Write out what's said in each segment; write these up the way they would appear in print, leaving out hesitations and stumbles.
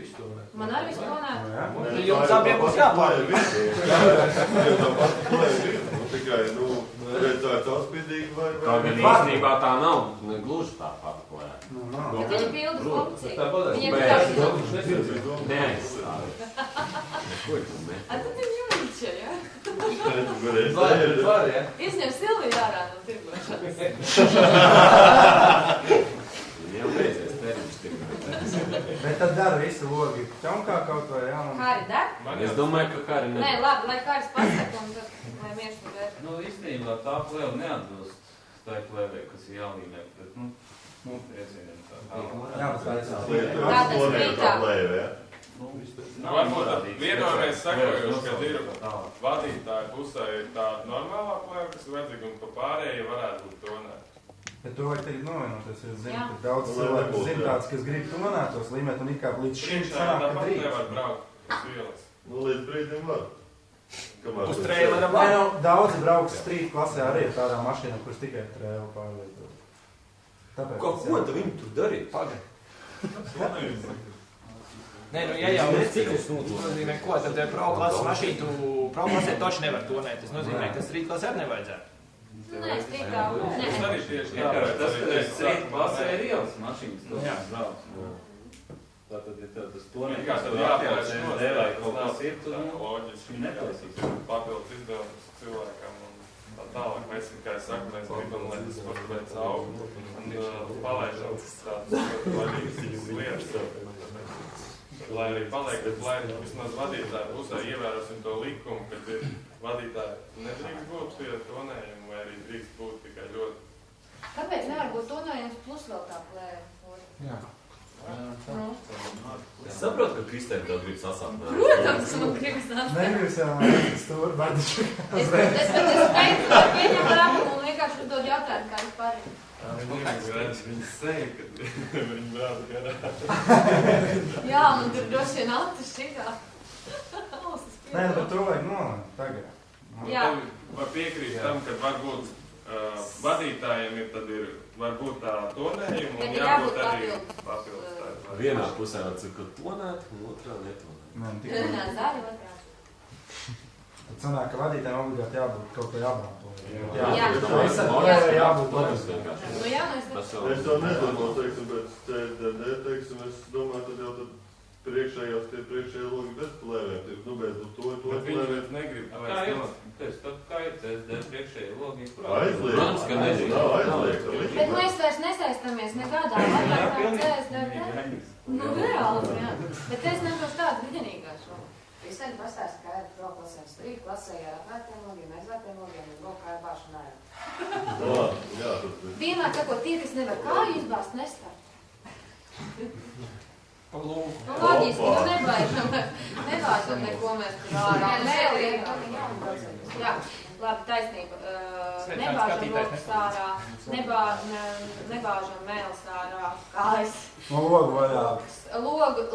visu to nē. Man arī visu to nē. Jums abiem būs jāpārāk. Tikai, redz tā caurspīdīgi vai... Tā gan īstenībā tā nav gluži tā pati plēja. Bet viņi pilda funkciju. Viņiem Neaizstāvi. Ko tu met? A tad ir jūniča, ja? Var, ja? Izņem Silviju ārā no tirgošanas. Viņiem beidzies termiņš tirgošanas. Bet tad dara visu logi. Čonkā kaut vai, jā? Kāri dar? Es domāju, ka Kāri Nē, labi, lai Kāris pasaka un tad, lai mieši tu der. Īstenībā tā plēva neatbilst tai plēvei, kas ir jālīmē, bet, iedzīviem tā. Tātad sprītā. Varbūt vienojamies sakojuši, ka ir vadītāja pusē ir tā normālā plēva, kas ir vajadzīga, un pa pārējie varētu būt tonēt. Bet to vajag tagad novienoties, jo es zinu, ka daudz cilvēku zina tāds, kas grib tonētos līmēt, un ikā līdz šim sanāk, ka drīz. Nevar braukt uz ielas. Līdz brīdim var. Uz trēleram var. Daudzi brauks strīt klasē arī ar tādām mašīnām, kuras tikai trēlu pārlietot. Ko tu viņu tur darīt? Pagaid. Nē, ja jau ciklus nozīmē, ko tad pro-klases mašīnu tu pro-klasē toši nevar tonēt. Tas nozīmē, ka strīt klasē arī nevajadzētu. Nē, strītā. Tas arī tieši Tas strīt klasē ir ielas mašīnas, tas brauc. Tātad, ja tas tonēt, kā tad jāpēc vai kaut kas ir, tu loģiski neklausīs. Papildus izdevumus cilvēkam un tā tālāk. Mēs, kā es saku, mēs gribam, lai tas sporta veids aug un palaižam tādas vaļīgas lietas. Lai arī paliek, bet lai vismaz vadītāju pusē ievērosim to likumu, kad ir vadītāji nedrīkst būt pie tonējuma vai arī drīkst būt tikai ļoti. Kāpēc nevar būt tonējums plus vēl tā plēja? Jā. Es saprotu, ka Kristēna tev grib sasākt. Protams, man gribas nākt. Negribas jau stūri, bardiši. Es pēc pieņem lēmumu un vienkārši uzdod jautājumu, kā vispār ir. Viņi seja, kad viņi brāda garā. Jā, man tur droši vien acis šitā. Nē, bet to vajag nolēmt tagad. Jā. Var piekrīt tam, ka varbūt vadītājiem ir varbūt tā tonējuma un jābūt arī papildus. Vienā pusē var cikot tonēt, un otrā netonēt. Vienā zāri, otrā. Tad sanāk, ka vadītājiem obligāti jābūt kaut ko jābraukt. Jā. Jābūt vienkārši. Nu jā, Es to nedomāju, teiksim, bet CSDD, teiksim, es domāju, tad jau tad priekšējās tie priekšējie logi bez plēvēm. Bet to plēvēm negrib. Kā ir CSDD priekšējie logi? Aizliegt. Bet mēs vairs nesaistamies nekādā vārdā kā CSDD. Nu, reāli, jā. Bet es nebūs tāda vidienīgā šo. Es arī pastāstu, kā ir pro-klasē strīt, klasē ar atvērtiem logiem, aizvērtiem logiem un vēl kā ir bāšanājā. Vienmēr sakot, tie, kas nevar kāju izbāzt, nestart. Loģiski, nu nebāžam neko mēs tur ārā. Jā, labi, taisnība. Nebāžam logus ārā, nebāžam mēles ārā, kājas. No logu vaļā.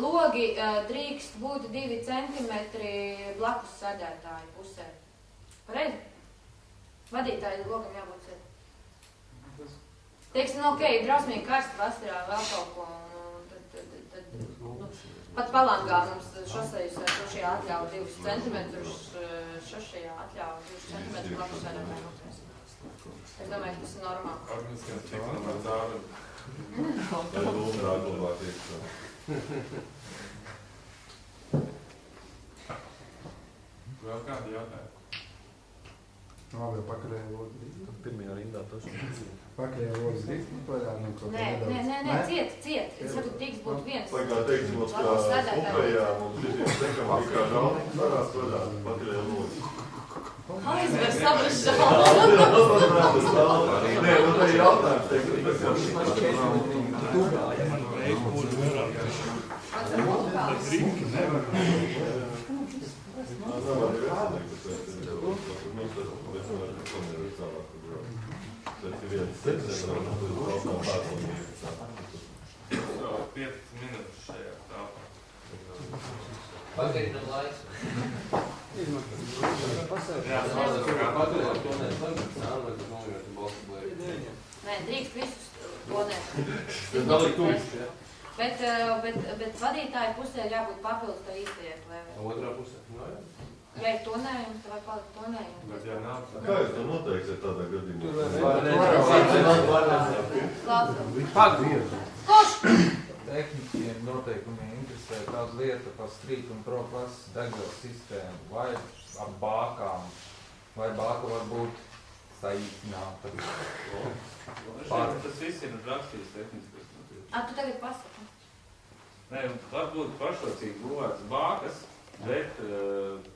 Logi drīkst būt 2 centimetri blakus sēdētāju pusē. Pareizi? Vadītāji logam jābūt sēd. Teiksim, ok, drausmīgi karsti vasarā vēl kaut ko. Pat Palangā mums šošajā atļauja 2 centimetrus, šošajā atļauja 2 centimetrus blakus sēdētāju pusē. Es domāju, ka tas ir normāli. Organiskās tiklam ar zāru. Tā ir lūmrā glabāt iekšā. Vēl kādi jautājumi? Labi, jau pakaļēja logi. Pirmajā rindā toši. Pakaļēja logi drīkst, vaļā kaut ko nedaudz. Nē, ciet. Es saku, tiks būt viens. Lai kā teiksim, mums kā upējā, mums šitiem sekam, kā žalni, varās pakaļēja logi. Aizver savas žālu. Nē, nu tā ir jautājums, teiksim. Pagaidinam laiku. Nē, drīkst visus tonēt. Bet vadītāja pusē ir jābūt papildus tā īstajai plēvē. Otrā pusē? No, jā. Ja ir tonējums, tad var palikt tonējums. Bet ja nav, tad... Kā jūs to noteiksiet tādā gadījumā? Kurš? Tehniskiem noteikumiem interesē tāda lieta par strīt un pro klases degvielas sistēmu, vai ap bākām, vai bāka var būt saīsināta. Tas viss ir rakstīts tehniskas. Tu tagad pasaki. Nē, var būt pašrocīgi būvētas bākas, bet